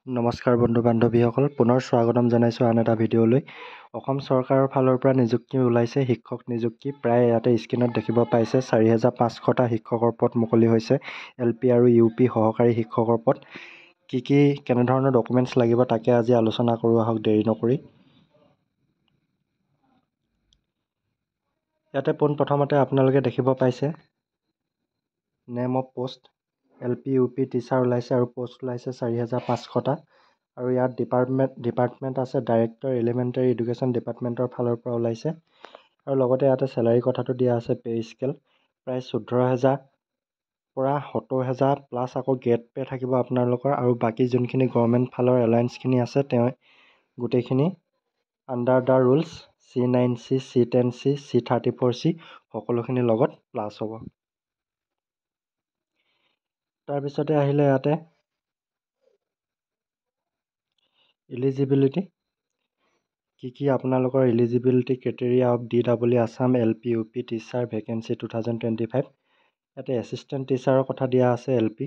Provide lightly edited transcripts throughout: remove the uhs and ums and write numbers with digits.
নমস্কাৰ বন্ধু বান্ধৱীসকল, পুনৰ স্বাগতম জনাইছোঁ আন এটা ভিডিঅ'লৈ। অসম চৰকাৰৰ ফালৰ পৰা নিযুক্তি ওলাইছে, শিক্ষক নিযুক্তি প্ৰায় ইয়াতে স্ক্ৰীণত দেখিব পাইছে। 4500টা শিক্ষকৰ পদ মুকলি হৈছে। LP আৰু UP সহকাৰী শিক্ষকৰ পদ। কেনেধৰণৰ ডকুমেণ্টছ লাগিব তাকে আজি আলোচনা কৰোঁ আহক দেৰি নকৰি। ইয়াতে পোনপ্ৰথমতে আপোনালোকে দেখিব পাইছে name of post. LP UP teacher ওলাইছে আৰু পোষ্ট ওলাইছে 4500টা। আৰু ইয়াত ডিপাৰ্টমেণ্ট আছে, ডাইৰেক্টৰ এলিমেণ্টাৰী এডুকেশ্যন ডিপাৰ্টমেণ্টৰ ফালৰ পৰা ওলাইছে। আৰু লগতে ইয়াতে চেলাৰী কথাটো দিয়া আছে, পে' স্কেল প্ৰায় 14,000 পৰা 70,000 প্লাছ আকৌ গেট পে' থাকিব আপোনালোকৰ। আৰু বাকী যোনখিনি গভৰ্ণমেণ্ট ফালৰ এলায়েন্সখিনি আছে তেওঁ গোটেইখিনি under the rules C9C, C10C, C34C সকলোখিনি লগত প্লাছ হ'ব। তাৰপিছতে আহিলে ইয়াতে ইলিজিবিলিটি, কি আপোনালোকৰ eligibility criteria of DEE Assam LP UP teacher vacancy 2025। ইয়াতে এছিষ্টেণ্ট টিচাৰৰ কথা দিয়া আছে LP।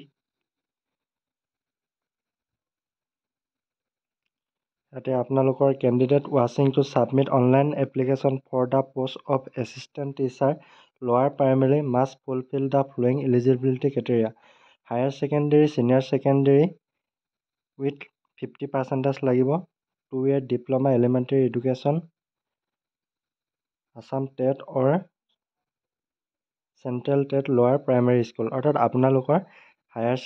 ইয়াতে আপোনালোকৰ কেণ্ডিডেট ৱাচিং to submit online application for the post of assistant teacher lower primary must fulfil the following eligibility criteria. Higher secondary, senior secondary with 50% লাগিব। 2 year diploma elementary education Assam TET or central TET lower primary school. অৰ্থাৎ আপোনালোকৰ higher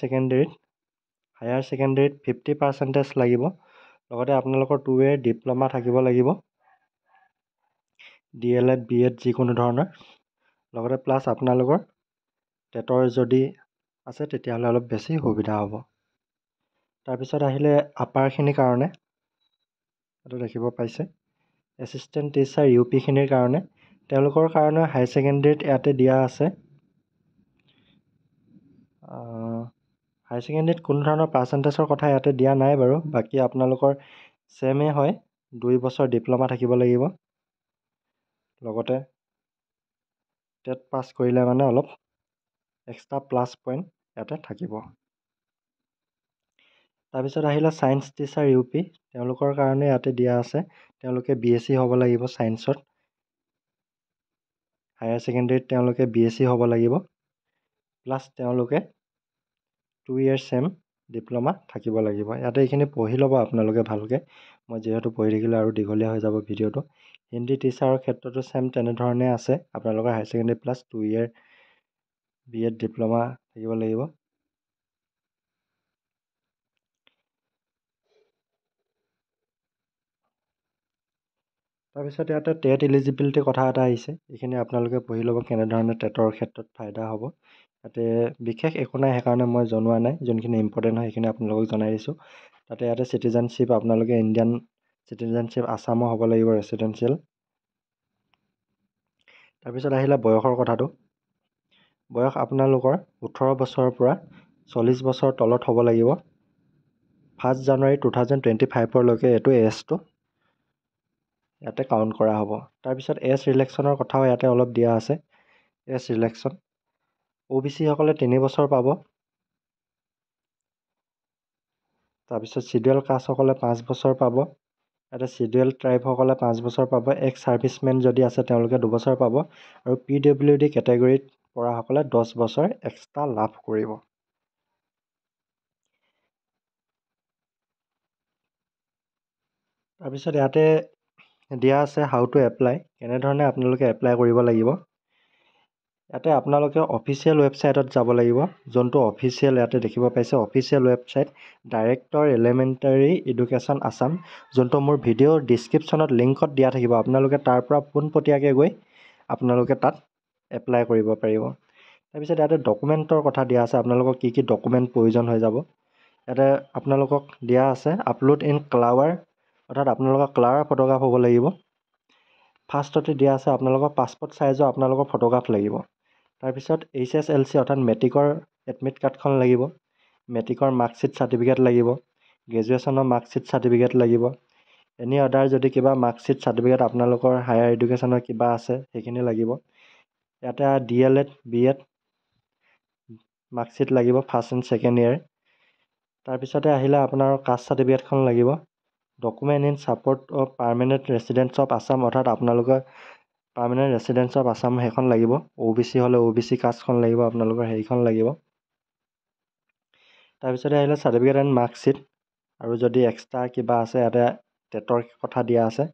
ছেকেণ্ডেৰীত 50% লাগিব। লগতে আপোনালোকৰ 2 year diploma থাকিব লাগিব, DLED BEd যিকোনো ধৰণৰ। লগতে প্লাছ আপোনালোকৰ টেটৰ যদি আছে তেতিয়াহ'লে অলপ বেছি সুবিধা হ'ব। তাৰপিছত আহিলে আপাৰখিনিৰ কাৰণে এইটো দেখিব পাইছে এছিষ্টেণ্ট টিচাৰ UPখিনিৰ কাৰণে। তেওঁলোকৰ কাৰণে হায়াৰ ছেকেণ্ডেৰীত ইয়াতে দিয়া আছে। হায়াৰ ছেকেণ্ডেৰীত কোনো ধৰণৰ পাৰ্চেণ্টেজৰ কথা ইয়াতে দিয়া নাই বাৰু। বাকী আপোনালোকৰ ছেমেই হয়, 2 বছৰ ডিপ্ল'মা থাকিব লাগিব। লগতে টেট পাছ কৰিলে মানে অলপ এক্সট্ৰা প্লাছ পইণ্ট ইয়াতে থাকিব। তাৰপিছত আহিলে ছায়েন্স টিচাৰ UP, তেওঁলোকৰ কাৰণে ইয়াতে দিয়া আছে তেওঁলোকে BSc হ'ব লাগিব ছায়েন্সত। হায়াৰ ছেকেণ্ডেৰীত তেওঁলোকে BSc হ'ব লাগিব, প্লাছ তেওঁলোকে 2 year ছেম ডিপ্ল'মা থাকিব লাগিব। ইয়াতে এইখিনি পঢ়ি ল'ব আপোনালোকে ভালকৈ, মই যিহেতু পঢ়ি থাকিলে আৰু দীঘলীয়া হৈ যাব ভিডিঅ'টো। হিন্দী টিচাৰৰ ক্ষেত্ৰতো ছেম তেনেধৰণে আছে, আপোনালোকৰ higher secondary plus 2 year BEd diploma থাকিব লাগিব। তাৰপিছত ইয়াতে টেট ইলিজিবিলিটিৰ কথা এটা আহিছে, এইখিনি আপোনালোকে পঢ়ি ল'ব কেনেধৰণে টেটৰ ক্ষেত্ৰত ফাইদা হ'ব। ইয়াতে বিশেষ একো নাই, সেইকাৰণে মই জনোৱা নাই, যোনখিনি ইম্পৰ্টেণ্ট হয় সেইখিনি আপোনালোকক জনাই দিছোঁ। তাতে ইয়াতে চিটিজেনশ্বিপ আপোনালোকে ইণ্ডিয়ান চিটিজেনশ্বিপ আছামৰ হ'ব লাগিব, ৰেচিডেঞ্চিয়েল। তাৰপিছত আহিলে বয়সৰ কথাটো। বয়স আপোনালোকৰ 18 বছৰৰ পৰা 40 বছৰৰ তলত হ'ব লাগিব। 1 জানুৱাৰী 2025লৈকে এইটো এজটো ইয়াতে কাউণ্ট কৰা হ'ব। তাৰপিছত এজ ৰিলেক্সনৰ কথাও ইয়াতে অলপ দিয়া আছে। এজ ৰিলেক্সন OBC সকলে 3 বছৰ পাব। তাৰপিছত চিডুৱেল কাষ্টসকলে 5 বছৰ পাব। ইয়াতে চিডুৱেল ট্ৰাইবসকলে 5 বছৰ পাব। এক্স ছাৰ্ভিচমেন যদি আছে তেওঁলোকে 2 বছৰ পাব। আৰু PWD কেটেগৰীত পৰাসকলে 10 বছৰ এক্সট্ৰা লাভ কৰিব। তাৰপিছত ইয়াতে দিয়া আছে হাউ টু এপ্লাই, কেনেধৰণে আপোনালোকে এপ্লাই কৰিব লাগিব। ইয়াতে আপোনালোকে অফিচিয়েল ৱেবছাইটত যাব লাগিব, যোনটো অফিচিয়েল ইয়াতে দেখিব পাইছে official website director elementary education Assam, যোনটো মোৰ ভিডিঅ'ৰ ডিছক্ৰিপশ্যনত লিংকত দিয়া থাকিব। আপোনালোকে তাৰ পৰা পোনপটীয়াকৈ গৈ আপোনালোকে তাত এপ্লাই কৰিব পাৰিব। তাৰপিছত ইয়াতে ডকুমেণ্টৰ কথা দিয়া আছে, আপোনালোকক কি ডকুমেণ্ট প্ৰয়োজন হৈ যাব। ইয়াতে আপোনালোকক দিয়া আছে আপলোড ইন ক্লাৱাৰ, অৰ্থাৎ আপোনালোকৰ ক্লাৰৰ ফটোগ্ৰাফ হ'ব লাগিব। ফাৰ্ষ্টতে দিয়া আছে আপোনালোকৰ পাছপৰ্ট চাইজৰ আপোনালোকৰ ফটোগ্ৰাফ লাগিব। তাৰপিছত HSLC অৰ্থাৎ মেট্ৰিকৰ এডমিট কাৰ্ডখন লাগিব, মেট্ৰিকৰ মাৰ্কশ্বিট চাৰ্টিফিকেট লাগিব, গ্ৰেজুৱেশ্যনৰ মাৰ্কশ্বিট চাৰ্টিফিকেট লাগিব। এনি আদাৰ যদি কিবা মাৰ্কশ্বিট চাৰ্টিফিকেট আপোনালোকৰ হায়াৰ এডুকেশ্যনৰ কিবা আছে সেইখিনি লাগিব। ইয়াতে DLED BEd মাৰ্কশ্বিট লাগিব, ফাৰ্ষ্ট এণ্ড ছেকেণ্ড ইয়েৰ। তাৰপিছতে আহিলে আপোনাৰ কাষ্ট চাৰ্টিফিকেটখন লাগিব। Document in support of permanent residents of Assam, অৰ্থাৎ আপোনালোকৰ পাৰ্মানেণ্ট ৰেচিডেণ্টছ অফ আছাম সেইখন লাগিব। OBC হ'লে OBC কাষ্টখন লাগিব, আপোনালোকৰ সেইখন লাগিব। তাৰপিছতে আহিলে চাৰ্টিফিকেট এণ্ড মাৰ্কশ্বিট, আৰু যদি এক্সট্ৰা কিবা আছে ইয়াতে টেটৰ কথা দিয়া আছে,